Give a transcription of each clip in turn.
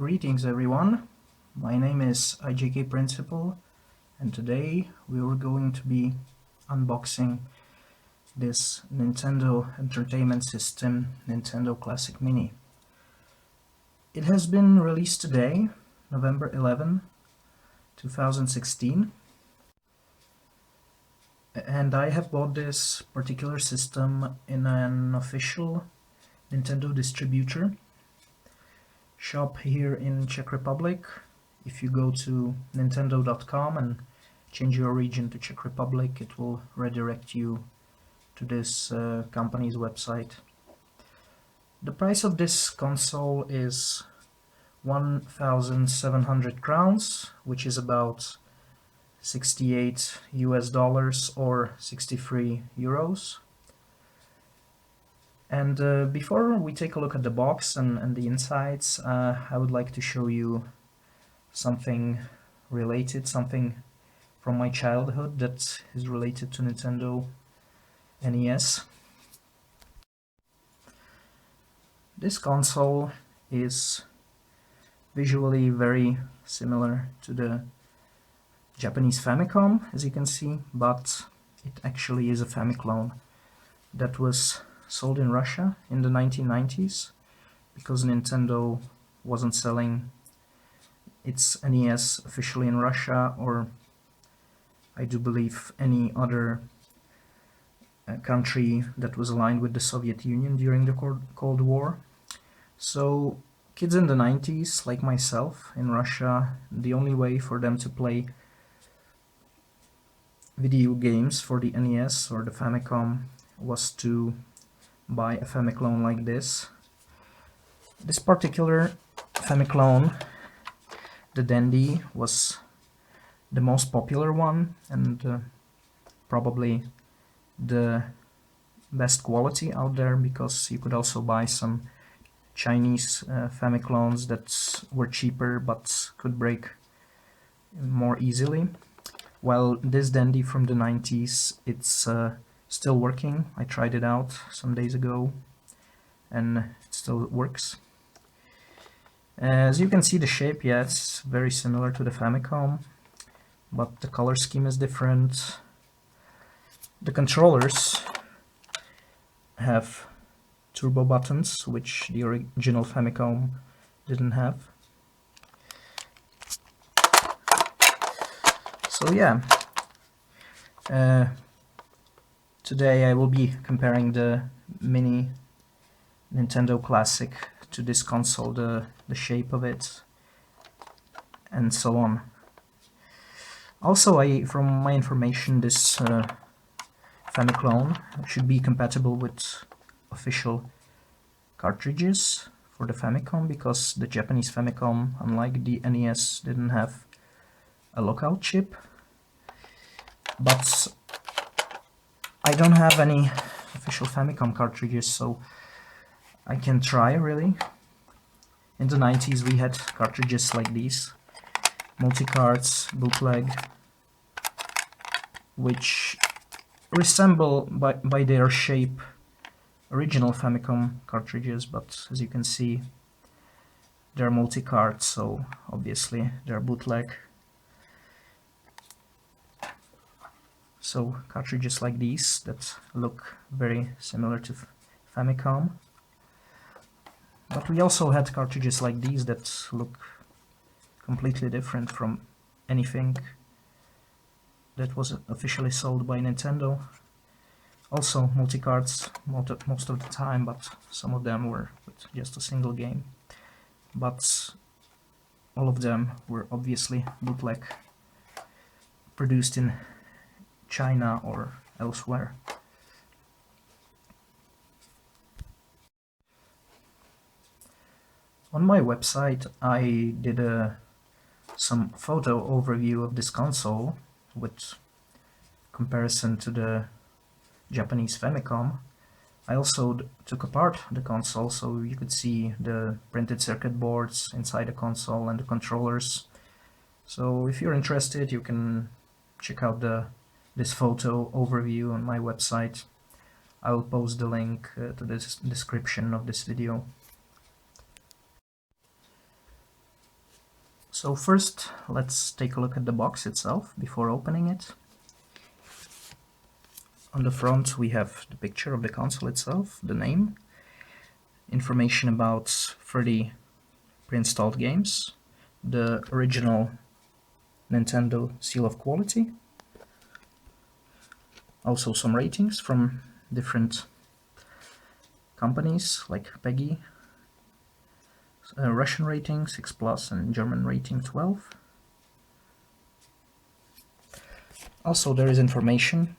Greetings everyone, my name is IJK Principal and today we are going to be unboxing this Nintendo Entertainment System Nintendo Classic Mini. It has been released today, November 11, 2016, and I have bought this particular system in an official Nintendo distributor shop here in Czech Republic. If you go to nintendo.com and change your region to Czech Republic, it will redirect you to this company's website. The price of this console is 1,700 crowns, which is about 68 US dollars or 63 euros. And before we take a look at the box and the insides, I would like to show you something something from my childhood that is related to Nintendo NES. This console is visually very similar to the Japanese Famicom, as you can see, but it actually is a Famiclone that was sold in Russia in the 1990s because Nintendo wasn't selling its NES officially in Russia, or I do believe any other country that was aligned with the Soviet Union during the Cold War. So kids in the 90s, like myself, in Russia, the only way for them to play video games for the NES or the Famicom was to buy a Famiclone like this. This particular Famiclone, the Dendy, was the most popular one and probably the best quality out there, because you could also buy some Chinese Famiclones that were cheaper but could break more easily. While this Dendy from the 90s, it's still working. I tried it out some days ago and it still works. As you can see, the shape, yeah, it's very similar to the Famicom, but the color scheme is different. The controllers have turbo buttons, which the original Famicom didn't have. So yeah, today I will be comparing the mini Nintendo Classic to this console, the shape of it, and so on. Also, from my information, this Famiclone should be compatible with official cartridges for the Famicom, because the Japanese Famicom, unlike the NES, didn't have a lockout chip. But I don't have any official Famicom cartridges, so I can try, really. In the 90s we had cartridges like these, multi-carts, bootleg, which resemble by their shape original Famicom cartridges, but as you can see, they're multi-carts, so obviously they're bootleg. So cartridges like these that look very similar to Famicom. But we also had cartridges like these that look completely different from anything that was officially sold by Nintendo. Also multi-carts most of the time, but some of them were with just a single game. But all of them were obviously bootleg, produced in China or elsewhere. On my website I did some photo overview of this console with comparison to the Japanese Famicom. I also took apart the console so you could see the printed circuit boards inside the console and the controllers. So if you're interested, you can check out this photo overview on my website. I will post the link to this description of this video. So first, let's take a look at the box itself before opening it. On the front we have the picture of the console itself, the name, information about 30 pre-installed games, the original Nintendo seal of quality, also some ratings from different companies like PEGI, Russian rating 6+, and German rating 12. Also there is information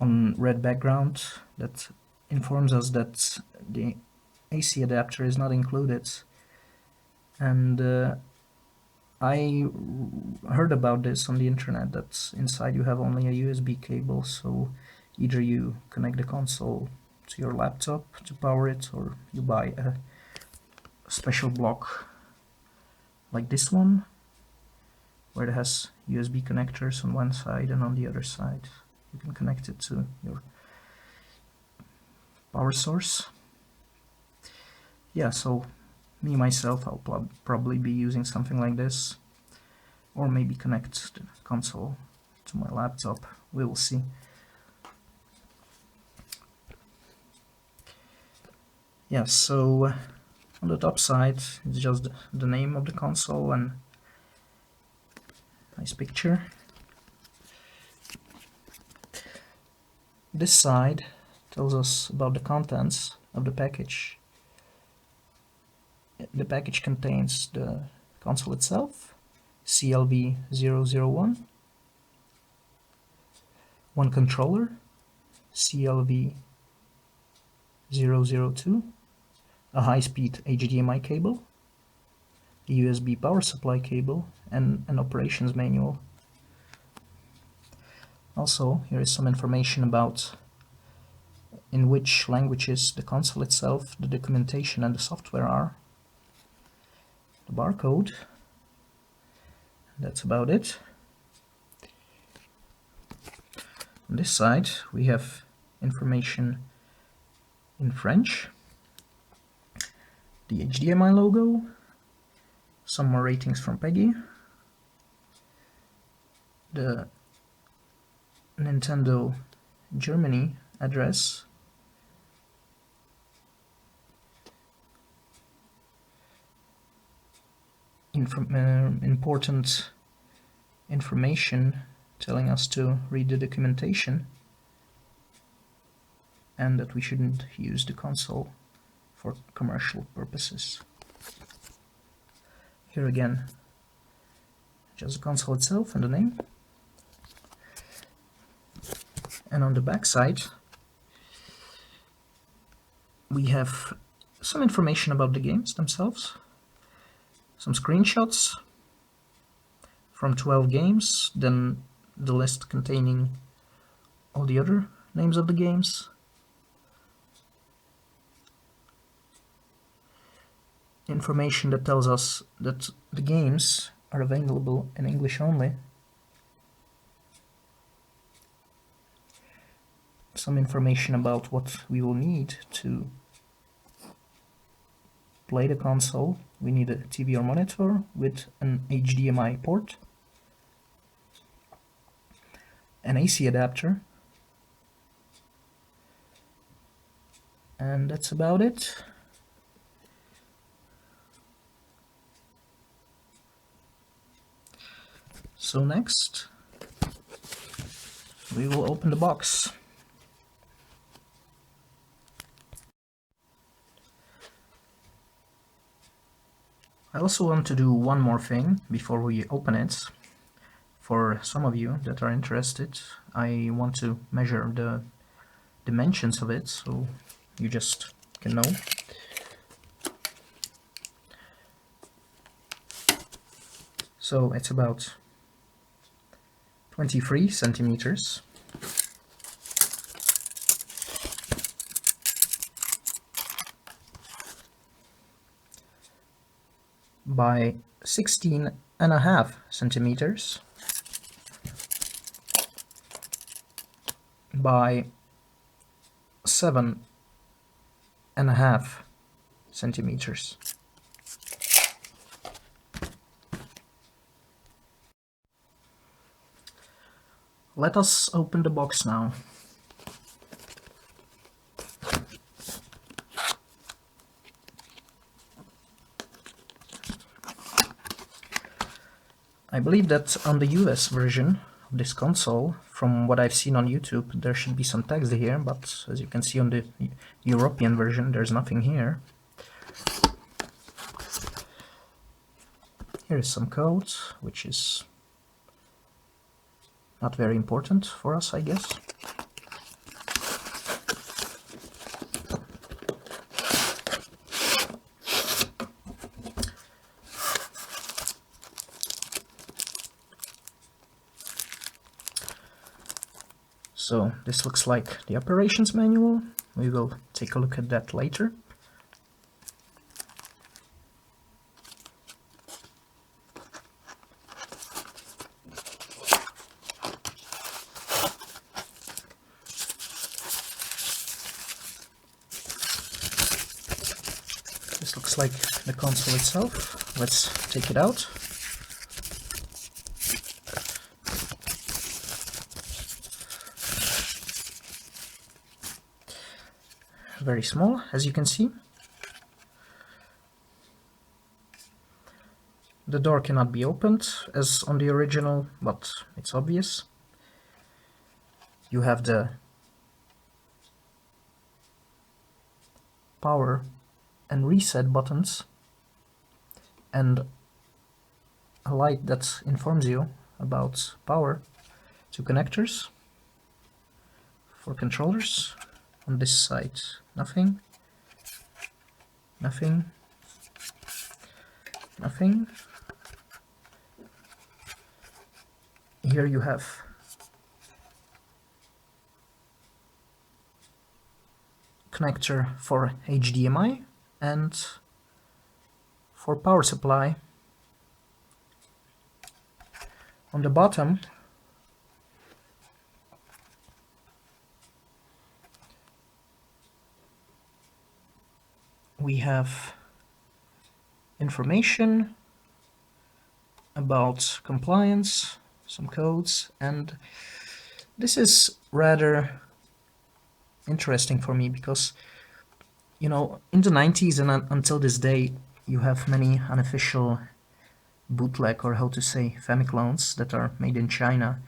on red background that informs us that the AC adapter is not included, and I heard about this on the internet, that inside you have only a USB cable, so either you connect the console to your laptop to power it, or you buy a special block like this one, where it has USB connectors on one side, and on the other side you can connect it to your power source. Yeah, so me myself, I'll probably be using something like this, or maybe connect the console to my laptop. We will see. Yeah, so on the top side it's just the name of the console and nice picture. This side tells us about the contents of the package. The package contains the console itself, CLV001, one controller, CLV002, a high-speed HDMI cable, a USB power supply cable, and an operations manual. Also, here is some information about in which languages the console itself, the documentation, and the software are. The barcode. That's about it. On this side we have information in French, the HDMI logo, some more ratings from PEGI, the Nintendo Germany address, important information telling us to read the documentation and that we shouldn't use the console for commercial purposes. Here again, just the console itself and the name. And on the back side we have some information about the games themselves, some screenshots from 12 games, then the list containing all the other names of the games, information that tells us that the games are available in English only, some information about what we will need to play the console. We need a TV or monitor with an HDMI port, an AC adapter, and that's about it. So next we will open the box. I also want to do one more thing before we open it. For some of you that are interested, I want to measure the dimensions of it, so you just can know. So it's about 23 centimeters by 16.5 centimeters by 7.5 centimeters. Let us open the box now. I believe that on the US version of this console, from what I've seen on YouTube, there should be some text here, but as you can see on the European version, there's nothing here. Here is some code, which is not very important for us, I guess. So this looks like the operations manual. We will take a look at that later. This looks like the console itself. Let's take it out. Very small, as you can see. The door cannot be opened as on the original, but it's obvious. You have the power and reset buttons and a light that informs you about power. Two connectors for controllers. On this side, nothing, nothing, nothing. Here you have connector for HDMI and for power supply. On the bottom we have information about compliance, some codes, and this is rather interesting for me because, you know, in the 90s and until this day, you have many unofficial bootleg, or how to say, Famiclones that are made in China,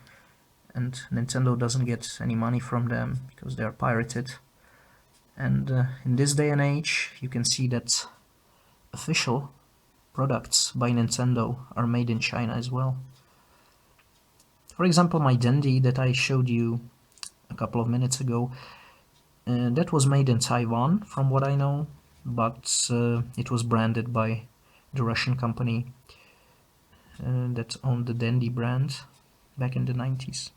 and Nintendo doesn't get any money from them because they are pirated. And in this day and age, you can see that official products by Nintendo are made in China as well. For example, my Dendy that I showed you a couple of minutes ago, that was made in Taiwan, from what I know, but it was branded by the Russian company that owned the Dendy brand back in the 90s.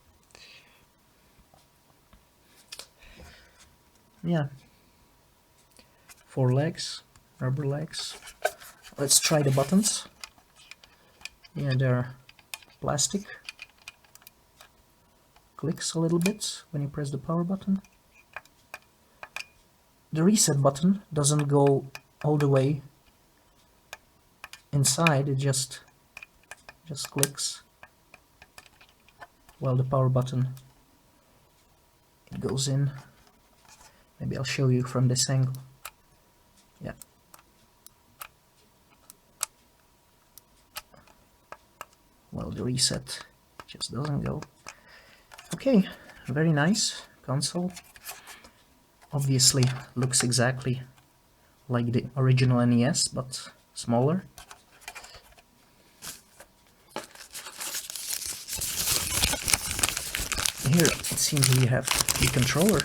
Yeah. 4 legs, rubber legs. Let's try the buttons. Yeah, they're plastic. Clicks a little bit when you press the power button. The reset button doesn't go all the way inside, it just clicks, while the power button, it goes in. Maybe I'll show you from this angle. Yeah. Well, the reset just doesn't go. Okay, very nice console. Obviously looks exactly like the original NES, but smaller. Here it seems we have the controller.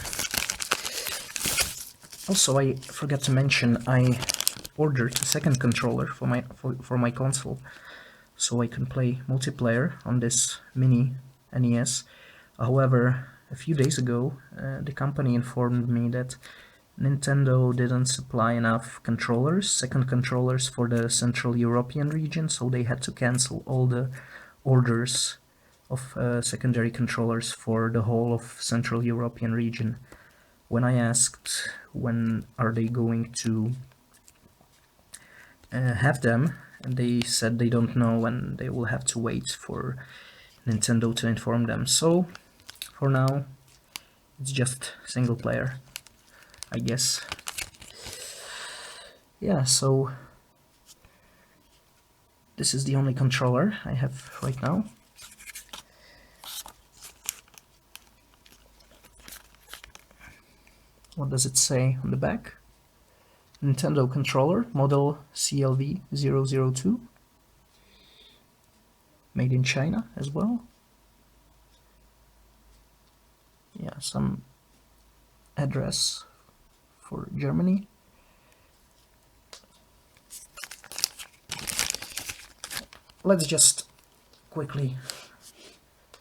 Also, I forgot to mention I ordered a second controller for my console, so I can play multiplayer on this mini NES. However, a few days ago, the company informed me that Nintendo didn't supply enough second controllers for the Central European region, so they had to cancel all the orders of secondary controllers for the whole of Central European region. When I asked when are they going to have them, they said they don't know and they will have to wait for Nintendo to inform them. So for now it's just single player, I guess. Yeah, so this is the only controller I have right now. What does it say on the back? Nintendo controller, model CLV002, made in China as well. Yeah, some address for Germany. Let's just quickly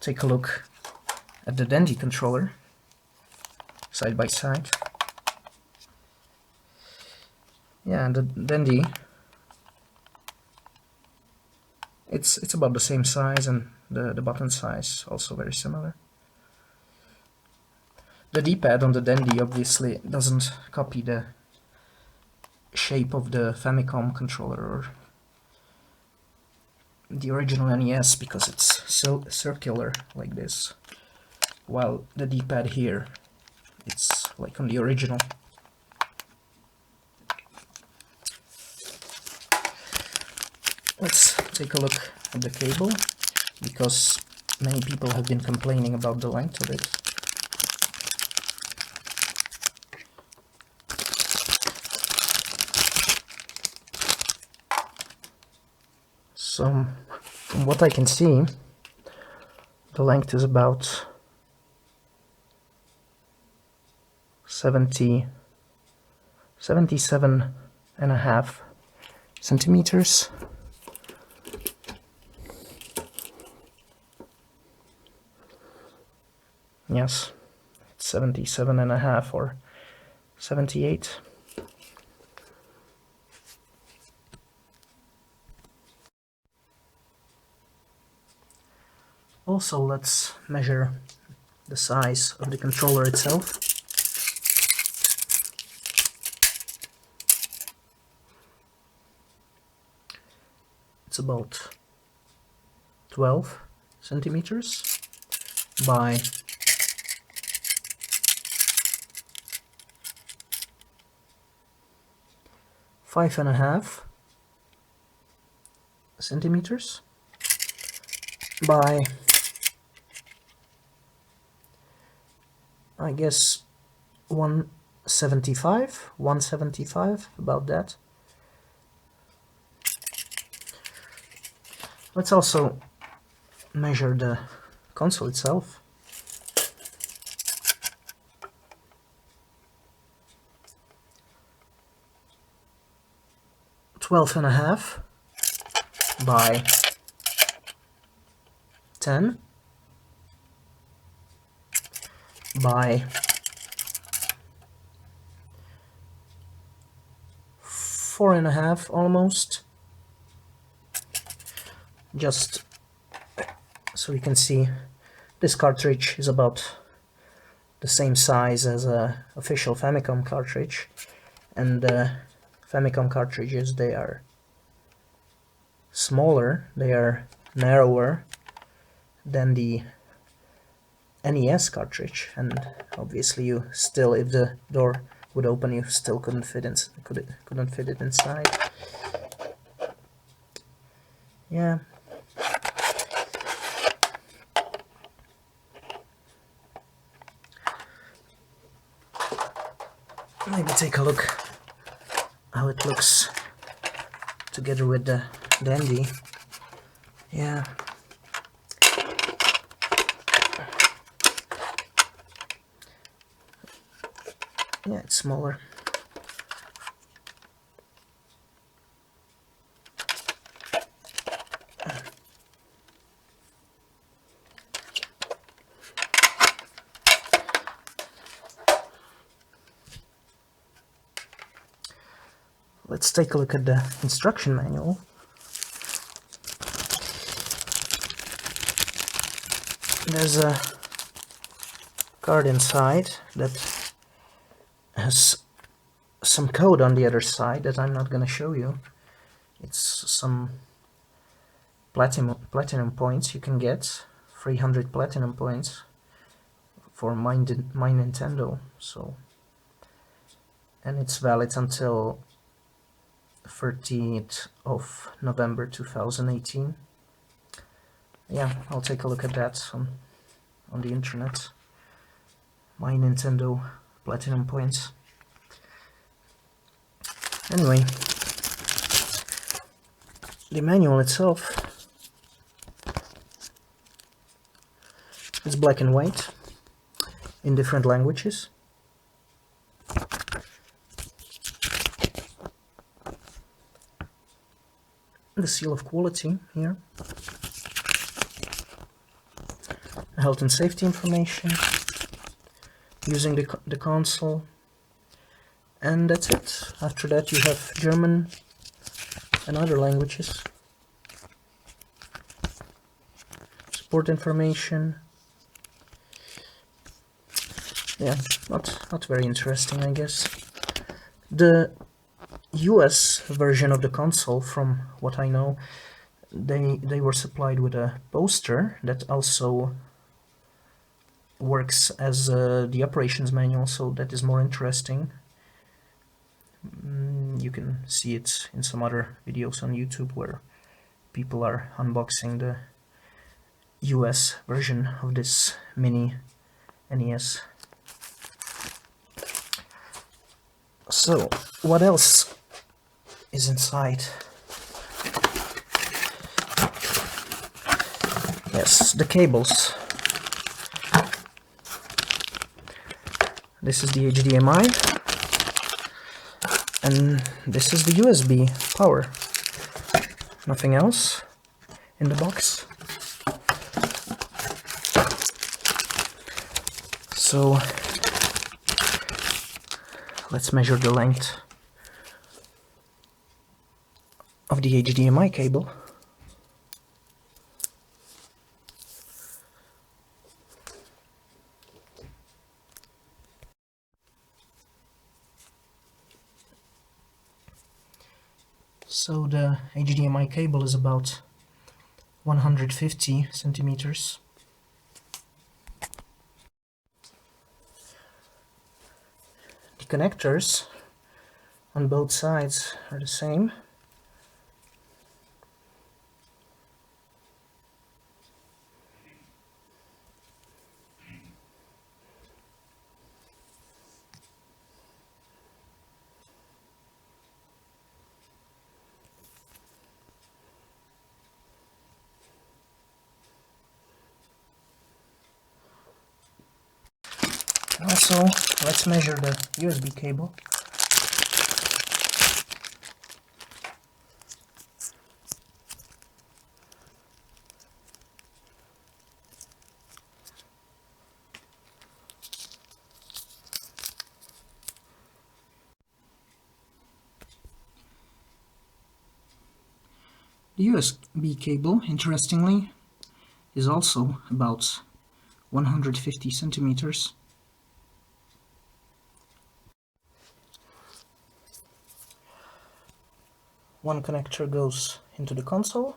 take a look at the Dendy controller side by side. Yeah, and the Dendy, it's about the same size, and the button size also very similar. The D-pad on the Dendy obviously doesn't copy the shape of the Famicom controller or the original NES, because it's so circular like this, while the D-pad here, it's like on the original. Let's take a look at the cable, because many people have been complaining about the length of it. So, from what I can see, the length is about 77.5 centimeters. Yes, 77.5 or 78. Also, let's measure the size of the controller itself. It's about 12 centimeters by 5.5 centimeters by, I guess, 175, about that. Let's also measure the console itself. Twelve and a half by 10 by 4.5 almost. Just so you can see, this cartridge is about the same size as a official Famicom cartridge, and Famicom cartridges, they are smaller, they are narrower than the NES cartridge, and obviously you still, if the door would open, you still couldn't fit it inside. Yeah. Maybe take a look how it looks together with the Dendy. Yeah. Yeah, it's smaller. Let's take a look at the instruction manual. There's a card inside that has some code on the other side that I'm not going to show you. It's some platinum points you can get, 300 platinum points, for my Nintendo. So, and it's valid until 30th of November 2018. Yeah, I'll take a look at that on the internet. My Nintendo Platinum points. Anyway, the manual itself is black and white in different languages. The seal of quality here. Health and safety information, using the console, and that's it. After that you have German and other languages. Support information. Yeah, not very interesting, I guess. The US version of the console, from what I know, they were supplied with a poster that also works as the operations manual, so that is more interesting. You can see it in some other videos on YouTube where people are unboxing the US version of this mini NES. So, what else is inside? Yes, the cables. This is the HDMI, and this is the USB power. Nothing else in the box. So let's measure the length of the HDMI cable. So the HDMI cable is about 150 centimeters. The connectors on both sides are the same. Also, let's measure the USB cable. The USB cable, interestingly, is also about 150 centimeters. One connector goes into the console,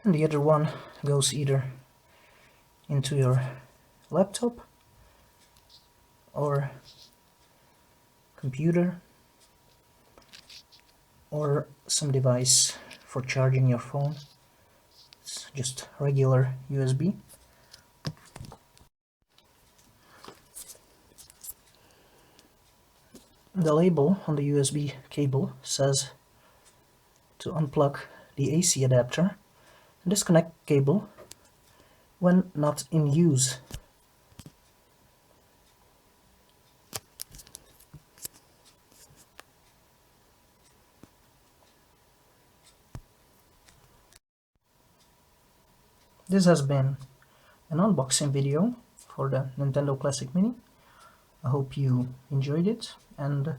and the other one goes either into your laptop or computer or some device for charging your phone. It's just regular USB. The label on the USB cable says to unplug the AC adapter and disconnect cable when not in use. This has been an unboxing video for the Nintendo Classic Mini. I hope you enjoyed it, and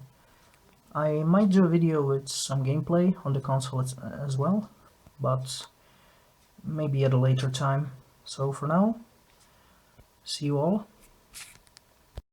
I might do a video with some gameplay on the console as well, but maybe at a later time. So for now, see you all.